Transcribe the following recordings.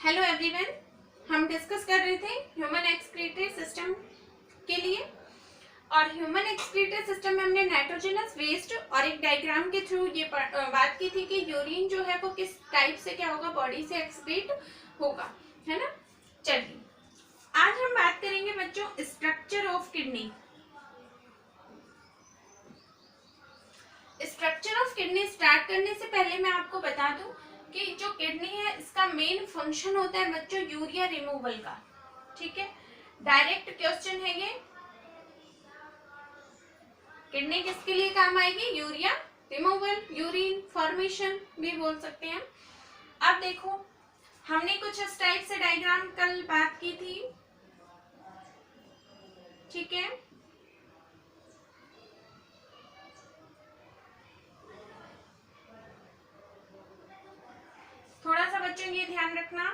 Hello everyone, हम discuss कर रहे थे ह्यूमन एक्सक्रीटरी सिस्टम के लिए। और ह्यूमन एक्सक्रीटरी सिस्टम में हमने नाइट्रोजनस वेस्ट और एक डायग्राम के थ्रू ये बात की थी कि यूरिन जो है वो किस टाइप से क्या होगा, बॉडी से एक्सक्रीट होगा, है ना। चलिए आज हम बात करेंगे बच्चों structure of kidney. Structure of kidney start करने से पहले मैं आपको बता दूं कि जो किडनी है इसका मेन फंक्शन होता है बच्चों यूरिया रिमूवल का। ठीक है, डायरेक्ट क्वेश्चन है ये। किडनी किसके लिए काम आएगी? यूरिया रिमूवल, यूरिन फॉर्मेशन भी बोल सकते हैं। अब देखो, हमने कुछ इस टाइप से डायग्राम कल बात की थी। ठीक है, थोड़ा सा बच्चों ये ध्यान रखना,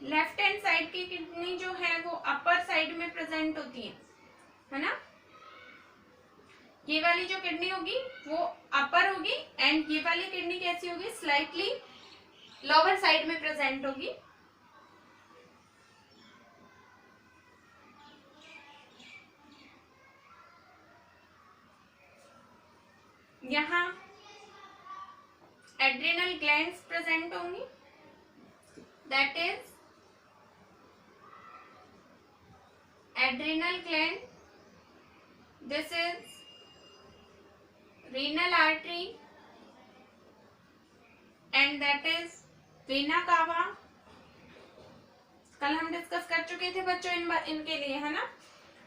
लेफ्ट हैंड साइड की किडनी जो है वो अपर साइड में प्रेजेंट होती है ना। ये वाली जो किडनी होगी वो अपर होगी एंड ये वाली किडनी कैसी होगी, स्लाइटली लोअर साइड में प्रेजेंट होगी। यहाँ एड्रिनल ग्लैंड्स प्रेजेंट होंगी, that is adrenal gland, this is renal artery and that is vena cava। कल हम डिस्कस कर चुके थे बच्चों इनके लिए, है ना।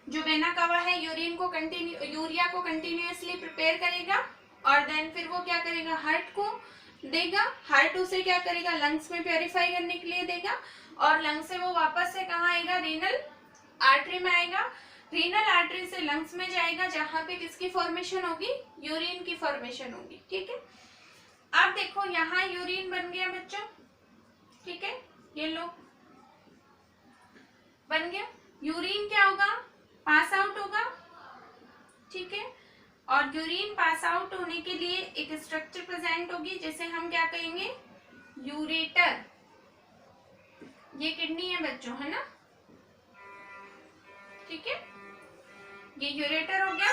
जो वेना कावा है यूरिया को कंटिन्यूअसली प्रिपेयर करेगा और देन फिर वो क्या करेगा, हार्ट को देगा। हार्ट उसे क्या करेगा, लंग्स में प्योरीफाई करने के लिए देगा और लंग्स से वो वापस से कहाँ आएगा, रीनल आर्टरी में आएगा। रीनल आर्टरी से लंग्स में जाएगा जहां पे किसकी फॉर्मेशन होगी, यूरिन की फॉर्मेशन होगी। ठीक है, अब देखो यहाँ यूरिन बन गया बच्चों। ठीक है, ये लो बन गया। यूरिन क्या होगा, पास आउट होगा। ठीक है, और यूरिन पास आउट होने के लिए एक स्ट्रक्चर प्रेजेंट होगी जिसे हम क्या कहेंगे, यूरेटर। ये किडनी है बच्चों, है ना। ठीक है, ये यूरेटर हो गया।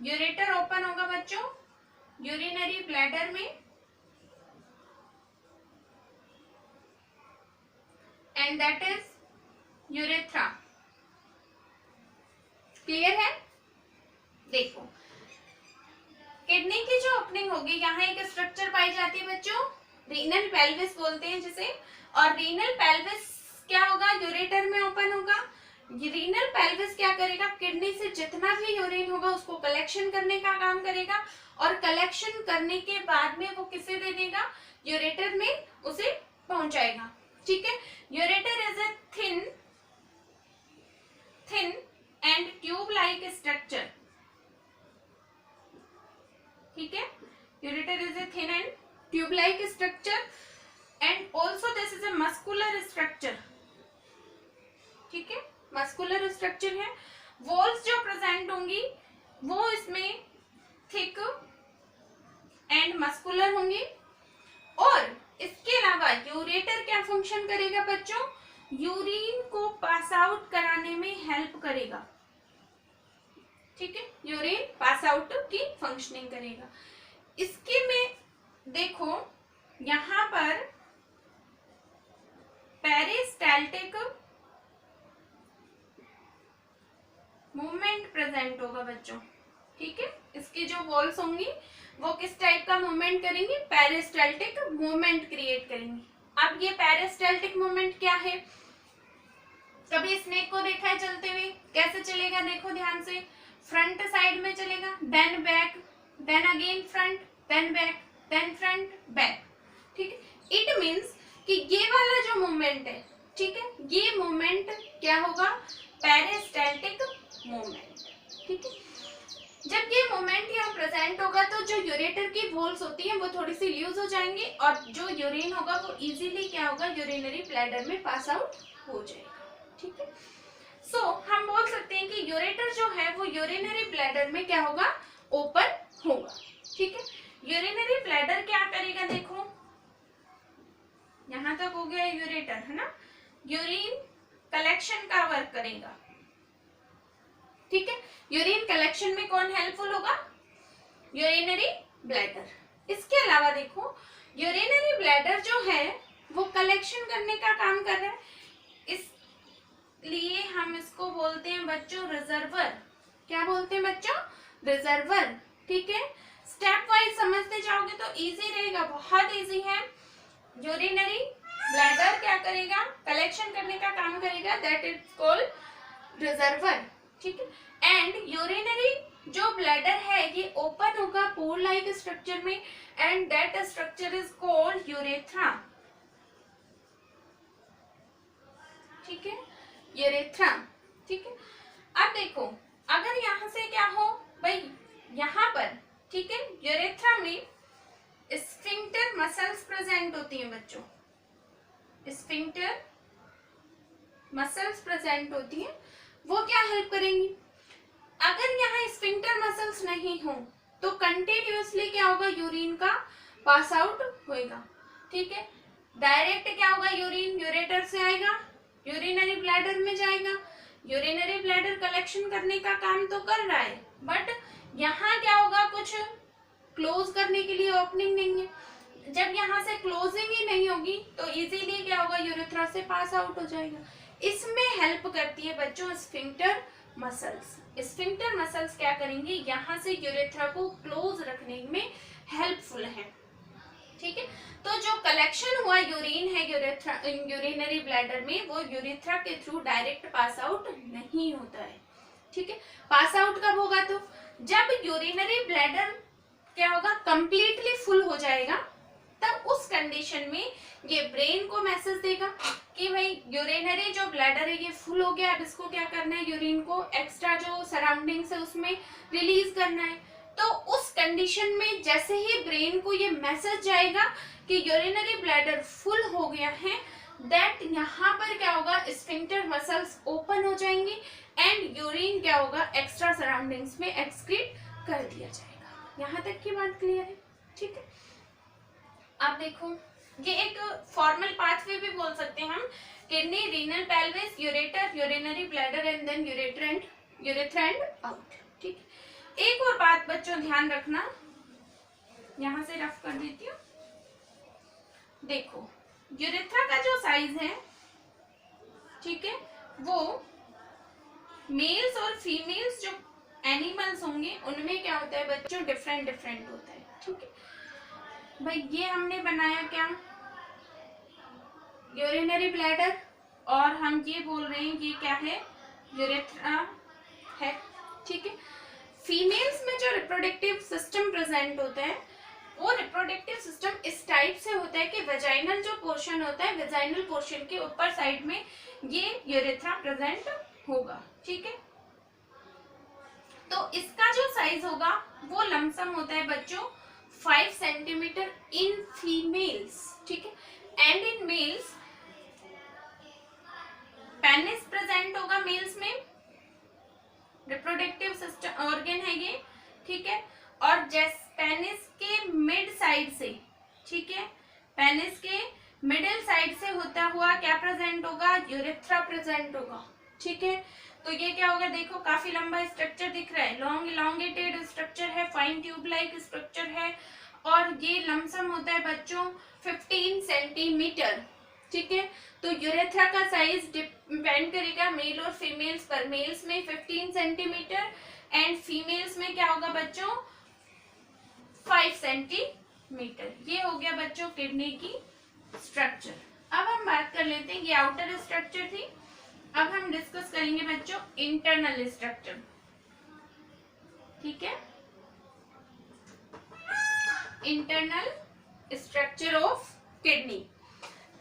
यूरेटर ओपन होगा बच्चों यूरिनरी ब्लैडर में and that is urethra. Clear है? देखो, किडनी की जो ओपनिंग होगी, यहाँ एक स्ट्रक्चर पाई जाती है बच्चों, रीनल पेल्विस बोलते हैं जिसे। और रीनल पेल्विस क्या होगा, यूरेटर में ओपन होगा। रीनल पेल्विस क्या करेगा, किडनी से जितना भी यूरिन होगा उसको कलेक्शन करने का काम करेगा और कलेक्शन करने के बाद में वो किसे दे देगा, यूरेटर में उसे पहुंचाएगा। ठीक है, ureter is a thin and tube like structure. ठीक है, ureter is a thin and tube like structure and also this is a muscular structure. ठीक है, मस्कुलर स्ट्रक्चर है। वॉल्स जो प्रेजेंट होंगी वो इसमें थिक एंड मस्कुलर होंगी। और इसके अलावा यूरेटर क्या फंक्शन करेगा बच्चों, यूरिन को पास आउट कराने में हेल्प करेगा। ठीक है, यूरिन पास आउट की फंक्शनिंग करेगा। इसके में देखो यहां पर पेरिस्टाल्टिक मूवमेंट प्रेजेंट होगा बच्चों। ठीक है, इसकी जो वॉल्स होंगी वो किस टाइप का मूवमेंट करेंगी, पेरिस्टाल्टिक मूवमेंट क्रिएट करेंगी। अब ये पेरिस्टाल्टिक मूवमेंट क्या है, कभी स्नेक को देखा है चलते हुए, कैसे चलेगा, देखो ध्यान से। फ्रंट साइड में चलेगा, then back, then again front, then back, then front, back. ठीक है, इट मीन्स कि ये वाला जो मूवमेंट है, ठीक है, ये मूवमेंट क्या होगा, पेरिस्टाल्टिक मूवमेंट। ठीक है, जब ये मूवमेंट यहाँ प्रेजेंट होगा तो जो यूरेटर की वॉल्स होती हैं वो थोड़ी सी लूज हो जाएंगी और जो यूरिन होगा वो इजीली क्या होगा, यूरिनरी ब्लैडर में पास आउट हो जाएगा। ठीक है, सो हम बोल सकते हैं कि यूरेटर जो है वो यूरिनरी ब्लैडर में क्या होगा, ओपन होगा। ठीक है, यूरिनरी ब्लैडर क्या करेगा, देखो यहाँ तक हो गया यूरेटर, है ना। यूरिन कलेक्शन का वर्क करेगा, ठीक है। यूरिन कलेक्शन में कौन हेल्पफुल होगा? Urinary bladder. इसके अलावा देखो यूरिनरी ब्लैडर जो है वो कलेक्शन करने का काम कर रहा है, इसलिए हम इसको बोलते हैं बच्चों रिजर्वर। क्या बोलते हैं बच्चों? रिजर्वर, ठीक है। स्टेप वाइज समझते जाओगे तो इजी रहेगा, बहुत इजी है। यूरिनरी ब्लैडर क्या करेगा? कलेक्शन करने का काम करेगा, दैट इज कॉल्ड रिजर्वर, ठीक है। एंड यूरिनरी जो ब्लैडर है ये ओपन होगा पोर लाइक स्ट्रक्चर में, and that structure is called urethra, ठीक है, यूरेथ्रा, ठीक है। अब देखो अगर यहां से क्या हो भाई, यहां पर, ठीक है, यूरेथ्रा में स्फिंक्टर मसल्स प्रेजेंट होती हैं बच्चों, स्फिंक्टर मसल्स प्रेजेंट होती हैं, वो क्या हेल्प करेंगी? अगर यहाँ स्फिंक्टर मसल्स नहीं हो तो कंटिन्यूअसली क्या होगा? यूरिन का पास आउट होएगा, ठीक है। डायरेक्ट क्या होगा? यूरिन यूरेटर से आएगा, यूरिनरी ब्लैडर में जाएगा। यूरिनरी ब्लैडर कलेक्शन करने का काम तो कर रहा है, बट यहाँ क्या होगा? कुछ क्लोज करने के लिए ओपनिंग नहीं है। जब यहाँ से क्लोजिंग ही नहीं होगी तो इजीली क्या होगा? यूरेथ्रा से पास आउट हो जाएगा। इसमें हेल्प करती है बच्चों स्फिंक्टर मसल्स। स्फिंक्टर मसल्स क्या करेंगे? यहाँ से यूरेथ्रा को क्लोज रखने में हेल्पफुल है, ठीक है। तो जो कलेक्शन हुआ यूरिन है यूरेथ्रा यूरिनरी ब्लैडर में, वो यूरेथ्रा के थ्रू डायरेक्ट पास आउट नहीं होता है, ठीक है। पास आउट कब होगा? तो जब यूरिनरी ब्लैडर क्या होगा? कंप्लीटली फुल हो जाएगा, तब उस कंडीशन में ये ब्रेन को मैसेज देगा कि भाई यूरिनरी जो ब्लैडर है ये फुल हो गया, अब इसको क्या करना है? यूरिन को एक्स्ट्रा जो सराउंडिंग्स है उसमें रिलीज करना है। तो उस कंडीशन में जैसे ही ब्रेन को ये मैसेज जाएगा कि यूरिनरी ब्लैडर फुल हो गया है, दैट यहाँ पर क्या होगा? स्फिंक्टर मसल्स ओपन हो जाएंगी एंड यूरिन क्या होगा? एक्स्ट्रा सराउंडिंग्स में एक्सक्रीट कर दिया जाएगा। यहाँ तक की बात क्लियर है, ठीक है। अब देखो ये एक फॉर्मल पाथवे भी बोल सकते हैं हम, kidney, renal, pelvis, ureter, urinary bladder and then urethra and out, ठीक है। एक और बात बच्चों ध्यान रखना, यहां से रफ कर देती हूँ। देखो यूरेथ्रा का जो साइज है, ठीक है, वो मेल्स और फीमेल्स जो एनिमल्स होंगे उनमें क्या होता है बच्चों? डिफरेंट डिफरेंट होता है, ठीक है। भाई ये हमने बनाया क्या? यूरिनरी ब्लैडर, और हम ये बोल रहे हैं ये क्या है? यूरेथ्रा है, ठीक है। फीमेल्स में जो रिप्रोडक्टिव सिस्टम प्रेजेंट होता है, वो रिप्रोडक्टिव सिस्टम इस टाइप से होता है कि वेजाइनल जो पोर्शन होता है, वेजाइनल पोर्शन के ऊपर साइड में ये यूरेथ्रा प्रेजेंट होगा, ठीक है। तो इसका जो साइज होगा वो लमसम होता है बच्चों 5 सेंटीमीटर इन फीमेल्स, ठीक है। And in males penis present होगा, मेल्स में रिप्रोडक्टिव सिस्टम ऑर्गन है ये, ठीक है। और जैसे पेनिस के मिड साइड से, ठीक है, पेनिस के मिडिल साइड से होता हुआ क्या प्रेजेंट होगा? यूरेथ्रा प्रेजेंट होगा, ठीक है। तो ये क्या होगा? देखो काफी लंबा स्ट्रक्चर दिख रहा है, लॉन्ग इलॉन्गेटेड स्ट्रक्चर है, फाइन ट्यूब लाइक स्ट्रक्चर है, और ये लमसम होता है बच्चों 15 सेंटीमीटर, ठीक है। तो यूरेथ्रा का साइज डिपेंड करेगा मेल और फीमेल्स पर। मेल्स में 15 सेंटीमीटर एंड फीमेल्स में क्या होगा बच्चों? 5 सेंटीमीटर। ये हो गया बच्चों किडनी की स्ट्रक्चर। अब हम बात कर लेते हैं, ये आउटर स्ट्रक्चर थी, अब हम डिस्कस करेंगे बच्चों इंटरनल स्ट्रक्चर, ठीक है। Internal structure of kidney.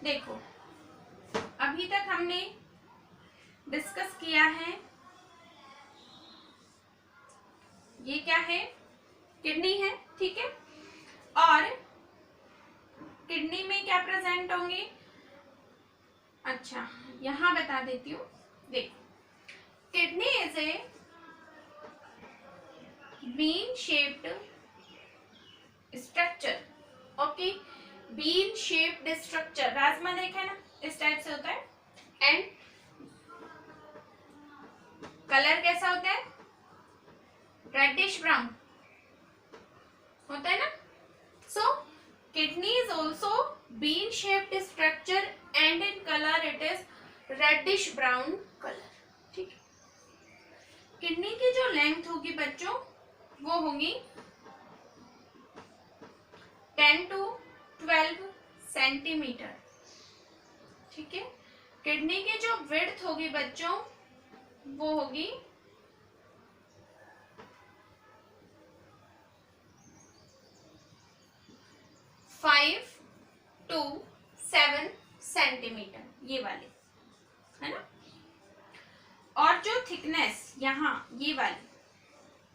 देखो अभी तक हमने डिस्कस किया है, ये क्या है? किडनी है, ठीक है। और किडनी में क्या प्रेजेंट होंगे? अच्छा यहां बता देती हूँ, देखो kidney is a been shaped structure, okay, been shaped structure, rajma देखा ना, इस टाइप से होता है। एंड कलर कैसा होता है, रेडिश ब्राउन होता है ना। So kidney is also bean shaped structure and in colour it is reddish brown colour. ठीक है, किडनी की जो लेंथ होगी बच्चों वो होगी 10 to 12 सेंटीमीटर। ठीक है, किडनी की जो विड्थ होगी बच्चों वो होगी 5 to 7 सेंटीमीटर, ये वाली है ना। और जो थिकनेस यहाँ ये वाली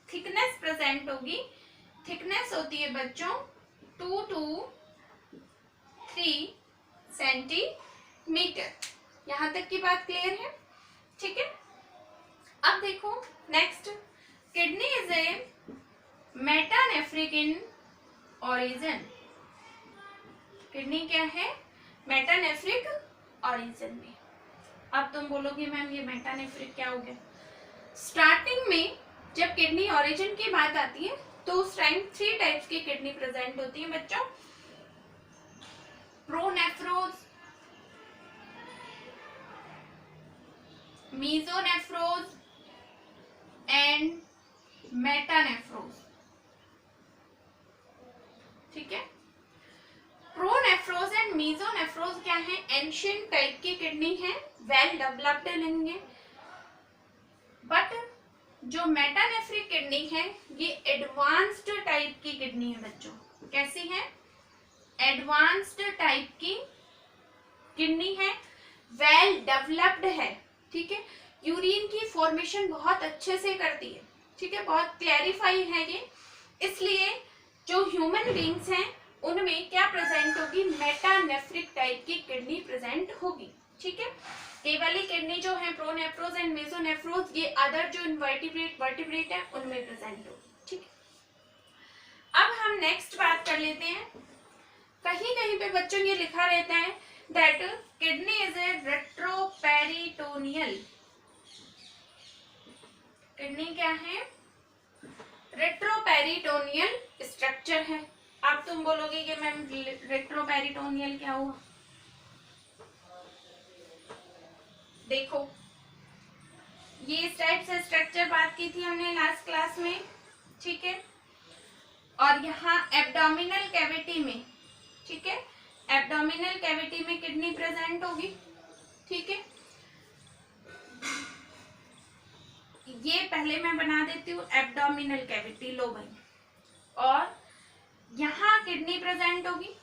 थिकनेस प्रेजेंट होगी, थिकनेस होती है बच्चों 2 to 3 सेंटीमीटर। यहां तक की बात क्लियर है। ठीक है, अब देखो next, kidney is a metanephric in origin. Kidney क्या है, मेटानेफ्रिक ओरिजिन में। अब तुम बोलोगे मैम ये मेटानेफ्रिक क्या हो गया। स्टार्टिंग में जब किडनी ओरिजिन की बात आती है तो उस टाइम 3 टाइप्स की किडनी प्रेजेंट होती है बच्चों, प्रोनेफ्रोज, मीजोनेफ्रोज एंड मेटानेफ्रोज। ठीक है, प्रोनेफ्रोज एंड मीजोनेफ्रोज क्या है, एंशिएंट टाइप की किडनी है, वेल डेवलप्ड लेंगे। बट जो मेटानेफ्रिक किडनी है ये एडवांस्ड टाइप की किडनी है बच्चों। कैसी है, एडवांस्ड टाइप की किडनी है, वेल डेवलप्ड है। ठीक है, यूरिन की फॉर्मेशन बहुत अच्छे से करती है। ठीक है, बहुत क्लैरिफाई है ये, इसलिए जो ह्यूमन बींग्स हैं उनमें क्या प्रेजेंट होगी, मेटानेफ्रिक टाइप की किडनी प्रेजेंट होगी। ठीक है, ये वाली किडनी जो है प्रोनेफ्रोज एंड मेसोनेफ्रोज, ये अदर जो इनवर्टिब्रेट वर्टिब्रेट है उनमें प्रेजेंट होगी। ठीक है, अब हम नेक्स्ट बात कर लेते हैं। कहीं कहीं पे बच्चों ये लिखा रहता है that kidney is a retroperitoneal. Kidney क्या है, रेट्रोपेरिटोनियल स्ट्रक्चर है। अब तुम बोलोगे कि मैम रेट्रोपेरिटोनियल क्या हुआ। देखो ये इस टाइप से स्ट्रक्चर बात की थी हमने लास्ट क्लास में। ठीक है, और यहाँ एब्डोमिनल कैविटी में, ठीक है, एब्डोमिनल कैविटी में किडनी प्रेजेंट होगी। ठीक है, ये पहले मैं बना देती हूँ एब्डोमिनल कैविटी, लो भाई, और यहाँ किडनी प्रेजेंट होगी।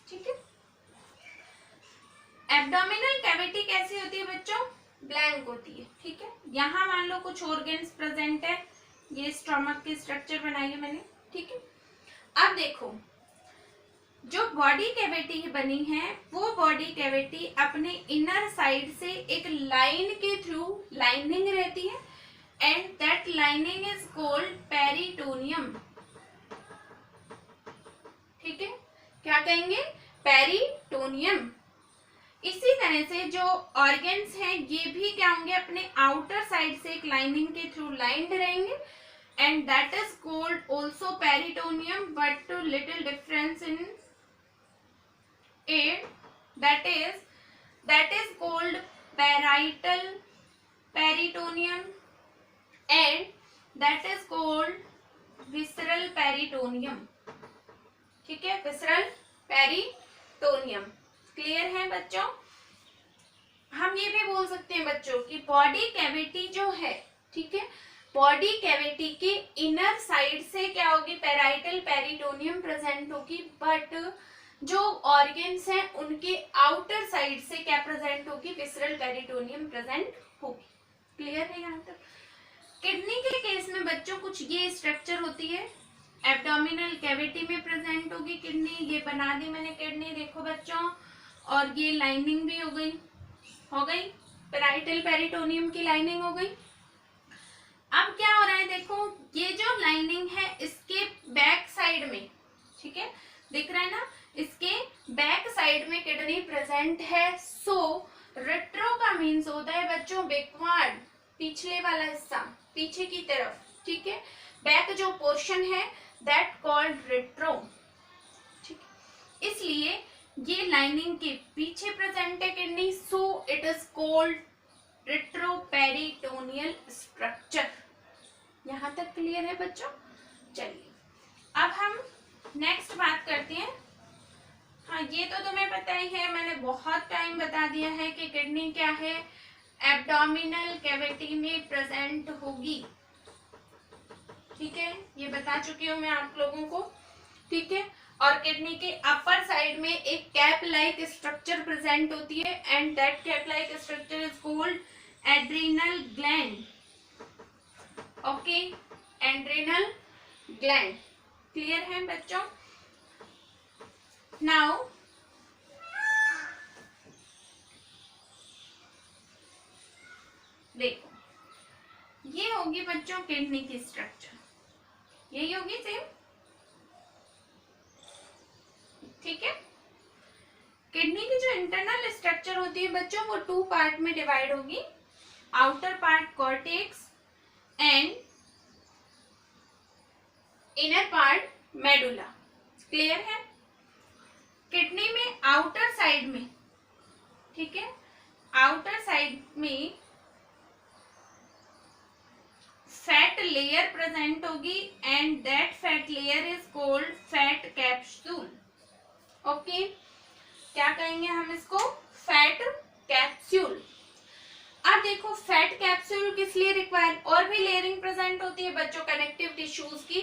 ठीक है, एब्डोमिनल कैविटी कैसी होती है बच्चों, ब्लैंक होती है। ठीक है, यहाँ मान लो कुछ ऑर्गन्स प्रेजेंट है, ये स्टमक की स्ट्रक्चर बनाई है मैंने। ठीक है, अब देखो जो बॉडी कैविटी बनी है वो बॉडी कैविटी अपने इनर साइड से एक लाइन के थ्रू लाइनिंग रहती है and that lining is called peritoneum. ठीक है, क्या कहेंगे, पेरिटोनियम। इसी तरह से जो ऑर्गन्स हैं ये भी क्या होंगे, अपने आउटर साइड से एक लाइनिंग के थ्रू लाइंड रहेंगे and that is called also peritoneum, but little difference in it, that is called parietal peritoneum and that is called visceral peritoneum। ठीक है, visceral peritoneum क्लियर है बच्चों। हम ये भी बोल सकते हैं बच्चों कि बॉडी कैविटी जो है, ठीक है, बॉडी कैविटी के इनर साइड से क्या होगी, पेराइटल पेरिटोनियम प्रेजेंट होगी, बट जो ऑर्गन्स हैं उनके आउटर साइड से क्या प्रेजेंट होगी, विसरल पेरिटोनियम प्रेजेंट होगी। क्लियर है यहाँ तक। किडनी के केस में बच्चों कुछ ये स्ट्रक्चर होती है, एब्डोमिनल कैविटी में प्रेजेंट होगी किडनी, ये बना दी मैंने किडनी, देखो बच्चों, और ये लाइनिंग भी हो गई पेराइटल पेरिटोनियम की लाइनिंग हो गई। अब क्या हो रहा है, देखो ये जो लाइनिंग है इसके बैक साइड में, ठीक है, दिख रहा है ना, इसके बैक साइड में किडनी प्रेजेंट है। सो रेट्रो का मीन्स होता है बच्चों बैकवर्ड, पिछले वाला हिस्सा, पीछे की तरफ, ठीक है। बैक जो पोर्शन है दैट कॉल्ड रेट्रो, ठीक। इसलिए ये लाइनिंग के पीछे प्रेजेंट है kidney, so it is called retroperitoneal structure. यहां तक क्लियर है बच्चों? चलिए अब हम नेक्स्ट बात करते हैं। हाँ, ये तो तुम्हें पता ही है, मैंने बहुत टाइम बता दिया है कि किडनी क्या है, एब्डोमिनल कैविटी में प्रेजेंट होगी, ठीक है, ये बता चुकी हूँ मैं आप लोगों को, ठीक है। और किडनी के अपर साइड में एक कैप लाइक स्ट्रक्चर प्रेजेंट होती है and that cap like structure is called adrenal gland, okay, adrenal gland. Clear है बच्चों? नाउ देखो, ये होगी बच्चों किडनी की स्ट्रक्चर, यही होगी सेम, ठीक है। किडनी की जो इंटरनल स्ट्रक्चर होती है बच्चों वो 2 पार्ट में डिवाइड होगी, outer part cortex and inner part medulla. Clear है? किडनी में आउटर साइड में, ठीक है, आउटर साइड में फैट लेयर प्रेजेंट होगी and that fat layer is called fat capsule, okay. क्या कहेंगे हम इसको? Fat capsule. अब देखो फैट कैप्सूल किस लिए रिक्वायर, और भी लेयरिंग प्रेजेंट होती है बच्चों कनेक्टिव टिश्यूज की,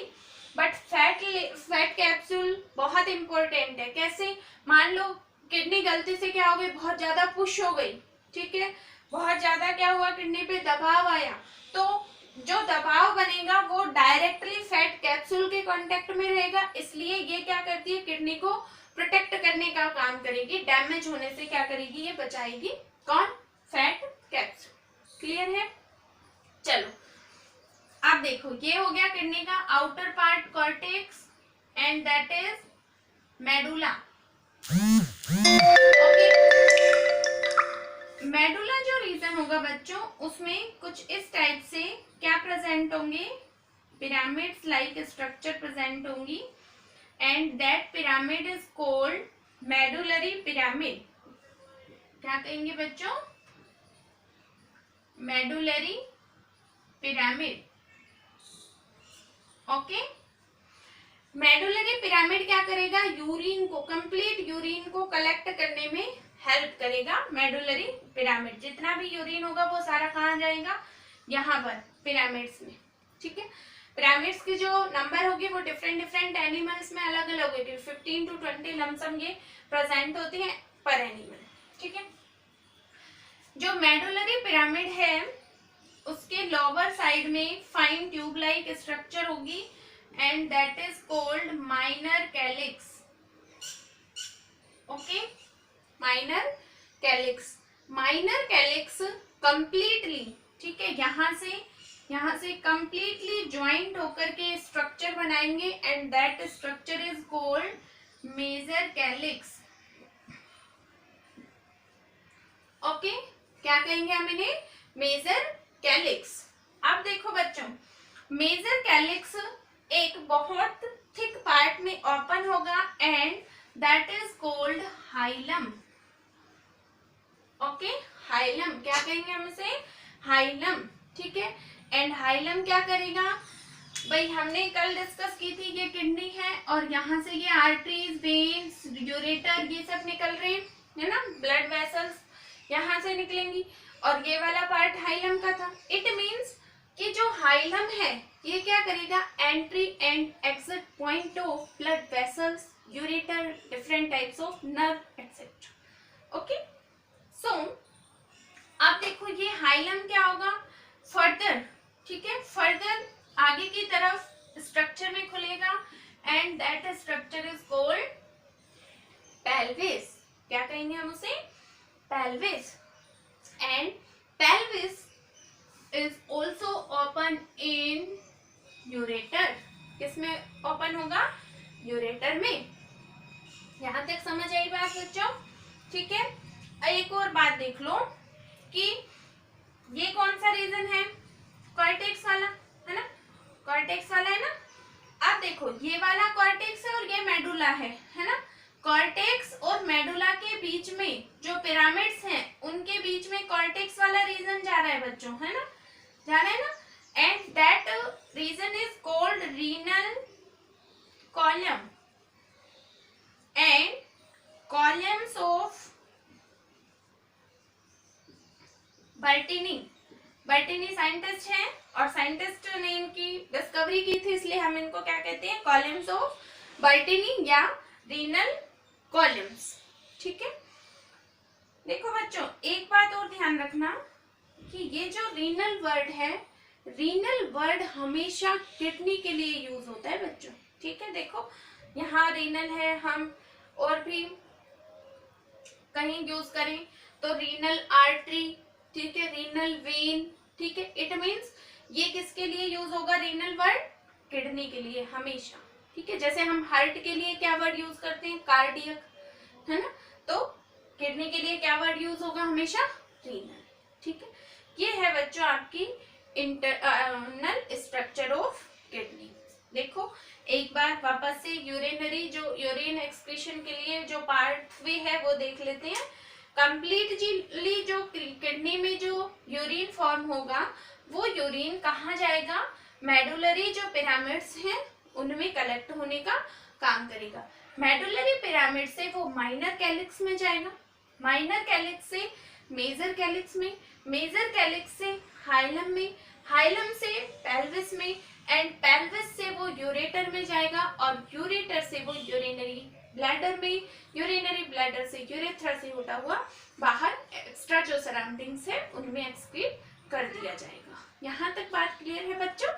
बट फैट कैप्सूल बहुत इंपॉर्टेंट है। कैसे? मान लो किडनी गलती से क्या हो गई, बहुत ज्यादा पुश हो गई, ठीक है, बहुत ज्यादा क्या हुआ, किडनी पे दबाव आया, तो जो दबाव बनेगा वो डायरेक्टली फैट कैप्सूल के कांटेक्ट में रहेगा, इसलिए ये क्या करती है, किडनी को प्रोटेक्ट करने का काम करेगी, डैमेज होने से क्या करेगी, ये बचाएगी। कौन? Fat capsule. क्लियर है? चलो अब देखो, ये हो गया किडनी का outer part cortex and that is medulla, okay. Medulla जो रीजन होगा बच्चों उसमें कुछ इस टाइप से क्या प्रेजेंट होंगे, पिरामिड्स लाइक स्ट्रक्चर प्रेजेंट होंगी and that pyramid is called medullary pyramid. क्या कहेंगे बच्चों? Medullary pyramid, okay. Medullary pyramid क्या करेगा, यूरिन को, कंप्लीट यूरिन को कलेक्ट करने में हेल्प करेगा। मेडुलरी पिरामिड, जितना भी यूरिन होगा वो सारा कहाँ जाएगा, यहाँ पर पिरामिड्स में, ठीक है। पिरामिड्स की जो नंबर होगी वो डिफरेंट एनिमल्स में अलग अलग होगी, 15 to 20 लमसम ये प्रेजेंट होती है पर एनिमल, ठीक है। जो मेडुलरी पिरामिड है उसके लोअर साइड में फाइन ट्यूब लाइक स्ट्रक्चर होगी and that is called minor calyx, okay, minor calyx. Minor calyx completely, ठीक है, यहाँ से कंप्लीटली ज्वाइंट होकर के स्ट्रक्चर बनाएंगे and that structure is called major calyx, okay. क्या कहेंगे हम इन्हें? Major calyx. अब देखो बच्चों, मेजर कैलिक्स एक बहुत थिक पार्ट में ओपन होगा and that is called hilum, okay, hilum. क्या कहेंगे हम इसे? हाइलम, ठीक है। एंड हाइलम क्या करेगा भाई, हमने कल डिस्कस की थी, ये किडनी है और यहाँ से ये आर्टरीज, वेन्स, यूरेटर ये सब निकल रहे हैं, है ना, ब्लड वेसल्स यहाँ से निकलेंगी और ये वाला पार्ट हाइलम का था। इट मीन्स कि जो हाइलम है ये क्या करेगा, entry and exit point of blood vessels, ureter, different types of nerve etcetera, okay. So अब देखो ये हाइलम क्या होगा, फर्दर, ठीक है, फर्दर आगे की तरफ स्ट्रक्चर में खुलेगा and that structure is called pelvis. क्या कहेंगे हम उसे? Pelvis. And pelvis is also open in ureter. किसमें ओपन होगा? यूरेटर में। यहां तक समझ आई बात बच्चों? ठीक है। एक और बात देख लो कि ये कौन सा रीजन है, कॉर्टेक्स वाला है ना, कॉर्टेक्स वाला है ना। अब देखो ये वाला कॉर्टेक्स है और ये मेडुला है ना। कॉर्टेक्स और मेडुला के बीच में जो पिरामिड्स हैं उनके बीच में कॉर्टेक्स वाला रीजन जा रहा है बच्चों, है ना, जा रहा है ना। And that region is called renal column and columns of Bertini. Bertini scientist हैं और साइंटिस्ट ने इनकी डिस्कवरी की थी, इसलिए हम इनको क्या कहते हैं, कॉलम्स ऑफ बर्टीनी या रीनल कॉलम्स। ठीक है, देखो बच्चों एक बात और ध्यान रखना कि ये जो रीनल वर्ड है, रीनल वर्ड हमेशा किडनी के लिए यूज होता है बच्चों। ठीक है, देखो यहाँ रीनल है, हम और भी कहीं यूज करें तो रीनल आर्टरी, ठीक है, रीनल वेन, ठीक है, इट मीन्स ये किसके लिए यूज होगा रीनल वर्ड, किडनी के लिए हमेशा। ठीक है, जैसे हम हार्ट के लिए क्या वर्ड यूज करते हैं, कार्डियक, है ना, तो किडनी के लिए क्या वर्ड यूज होगा हमेशा, रीनल। ठीक है, ये है बच्चों आपकी इंटरनल स्ट्रक्चर ऑफ किडनी। देखो एक बार वापस से यूरिनरी, जो यूरिन एक्सक्रीशन के लिए जो पाथवे है वो देख लेते हैं। कंप्लीटली जो किडनी में जो यूरिन फॉर्म होगा वो यूरिन कहाँ जाएगा, मेडुलरी जो पिरामिड्स हैं उनमें कलेक्ट होने का काम करेगा। मेडुलरी पिरामिड से वो माइनर कैलिक्स में जाएगा, माइनर कैलिक्स से मेजर कैलिक्स में, मेजर कैलिक्स से हाइलम में, हाइलम से पेल्विस में, एंड पेल्विस से वो यूरेटर में जाएगा और यूरेटर से वो यूरिनरी ब्लैडर में, यूरिनरी ब्लैडर से यूरेथ्रा से होता हुआ बाहर एक्स्ट्रा जो सराउंडिंग्स है उनमें एक्सक्रीट कर दिया जाएगा। यहाँ तक बात क्लियर है बच्चों।